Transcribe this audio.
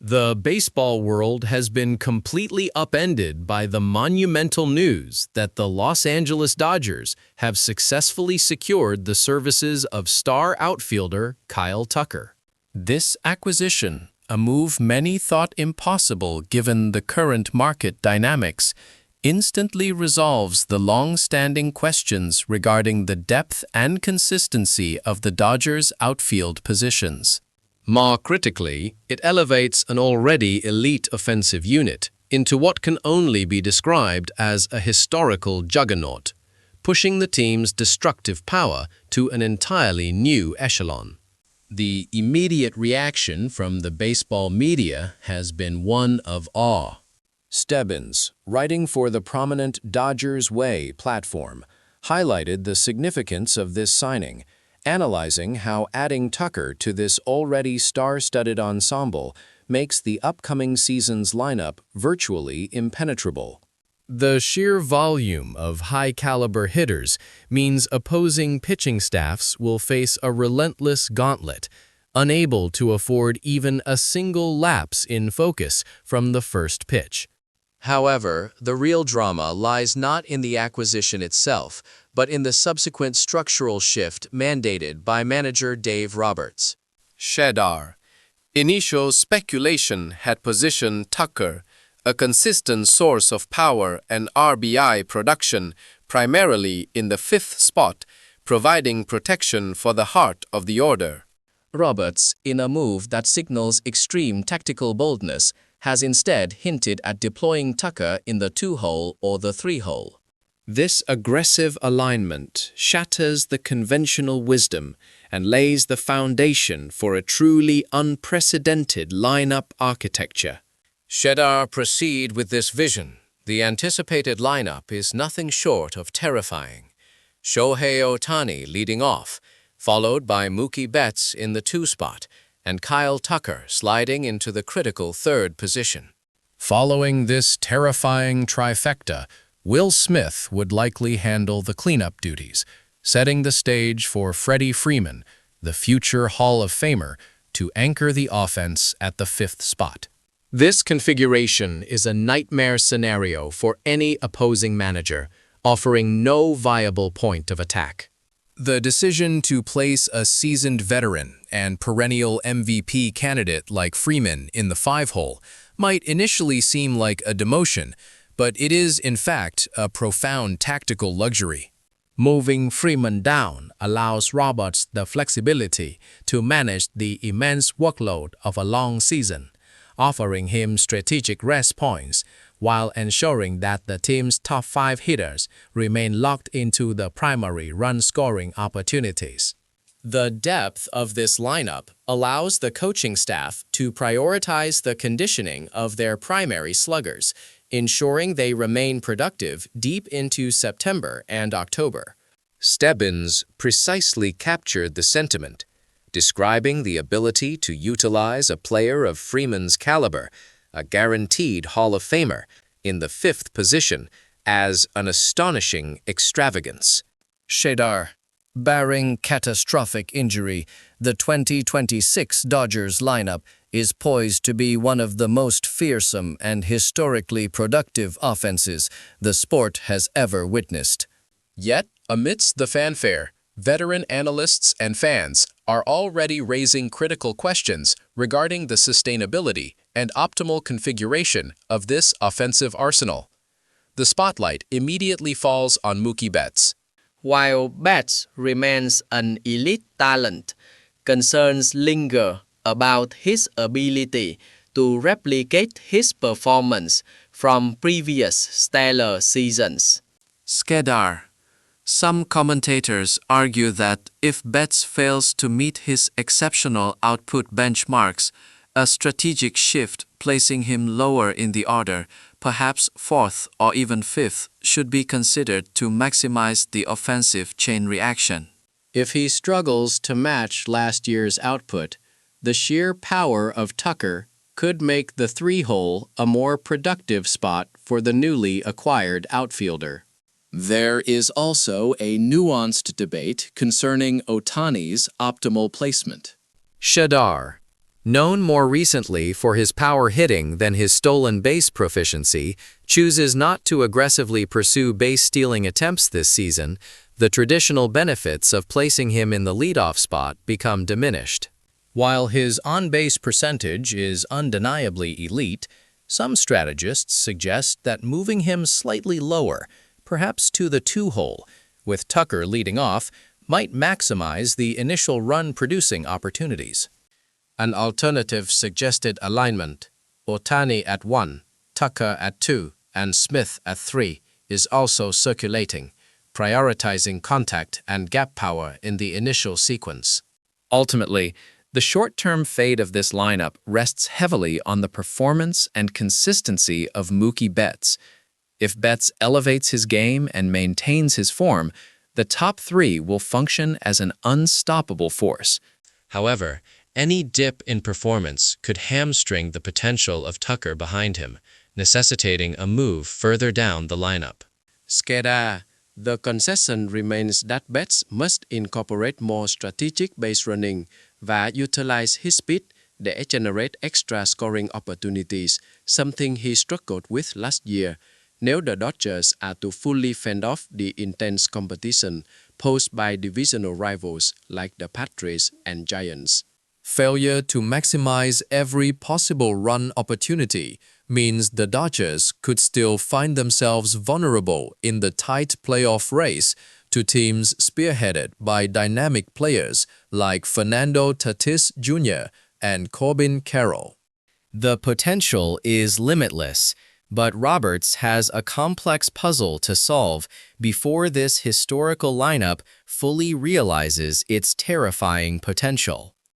The baseball world has been completely upended by the monumental news that the Los Angeles Dodgers have successfully secured the services of star outfielder Kyle Tucker. This acquisition, a move many thought impossible given the current market dynamics, instantly resolves the long-standing questions regarding the depth and consistency of the Dodgers' outfield positions. More critically, it elevates an already elite offensive unit into what can only be described as a historical juggernaut, pushing the team's destructive power to an entirely new echelon. The immediate reaction from the baseball media has been one of awe. Stebbins, writing for the prominent Dodgers Way platform, highlighted the significance of this signing, analyzing how adding Tucker to this already star-studded ensemble makes the upcoming season's lineup virtually impenetrable. The sheer volume of high-caliber hitters means opposing pitching staffs will face a relentless gauntlet, unable to afford even a single lapse in focus from the first pitch. However, the real drama lies not in the acquisition itself, but in the subsequent structural shift mandated by manager Dave Roberts. Cheddar. Initial speculation had positioned Tucker, a consistent source of power and RBI production, primarily in the fifth spot, providing protection for the heart of the order. Roberts, in a move that signals extreme tactical boldness, has instead hinted at deploying Tucker in the two-hole or the three-hole. This aggressive alignment shatters the conventional wisdom and lays the foundation for a truly unprecedented lineup architecture. Cheddar proceed with this vision. The anticipated lineup is nothing short of terrifying. Shohei Ohtani leading off, followed by Mookie Betts in the two spot, and Kyle Tucker sliding into the critical third position. Following this terrifying trifecta, Will Smith would likely handle the cleanup duties, setting the stage for Freddie Freeman, the future Hall of Famer, to anchor the offense at the fifth spot. This configuration is a nightmare scenario for any opposing manager, offering no viable point of attack. The decision to place a seasoned veteran and perennial MVP candidate like Freeman in the five-hole might initially seem like a demotion, but it is, in fact, a profound tactical luxury. Moving Freeman down allows Roberts the flexibility to manage the immense workload of a long season, offering him strategic rest points while ensuring that the team's top five hitters remain locked into the primary run-scoring opportunities. The depth of this lineup allows the coaching staff to prioritize the conditioning of their primary sluggers, ensuring they remain productive deep into September and October. Stebbins precisely captured the sentiment, describing the ability to utilize a player of Freeman's caliber, a guaranteed Hall of Famer, in the fifth position as an astonishing extravagance. Cheddar. Barring catastrophic injury, the 2026 Dodgers lineup is poised to be one of the most fearsome and historically productive offenses the sport has ever witnessed. Yet, amidst the fanfare, veteran analysts and fans are already raising critical questions regarding the sustainability and optimal configuration of this offensive arsenal. The spotlight immediately falls on Mookie Betts. While Betts remains an elite talent, concerns linger about his ability to replicate his performance from previous stellar seasons. Skedar. Some commentators argue that if Betts fails to meet his exceptional output benchmarks, a strategic shift placing him lower in the order, perhaps fourth or even fifth, should be considered to maximize the offensive chain reaction. If he struggles to match last year's output, the sheer power of Tucker could make the three-hole a more productive spot for the newly acquired outfielder. There is also a nuanced debate concerning Ohtani's optimal placement. Cheddar. Known more recently for his power hitting than his stolen base proficiency, chooses not to aggressively pursue base-stealing attempts this season. The traditional benefits of placing him in the leadoff spot become diminished. While his on-base percentage is undeniably elite, some strategists suggest that moving him slightly lower, perhaps to the 2-hole, with Tucker leading off, might maximize the initial run-producing opportunities. An alternative suggested alignment, Ohtani at 1, Tucker at 2, and Smith at 3, is also circulating, prioritizing contact and gap power in the initial sequence. Ultimately, the short-term fate of this lineup rests heavily on the performance and consistency of Mookie Betts. If Betts elevates his game and maintains his form, the top 3 will function as an unstoppable force. However, any dip in performance could hamstring the potential of Tucker behind him, necessitating a move further down the lineup. Skeda, the concession remains that Betts must incorporate more strategic base running và utilize his speed để generate extra scoring opportunities, something he struggled with last year. Nếu the Dodgers are to fully fend off the intense competition posed by divisional rivals like the Padres and Giants. Failure to maximize every possible run opportunity means the Dodgers could still find themselves vulnerable in the tight playoff race to teams spearheaded by dynamic players like Fernando Tatis Jr. and Corbin Carroll. The potential is limitless, but Roberts has a complex puzzle to solve before this historical lineup fully realizes its terrifying potential.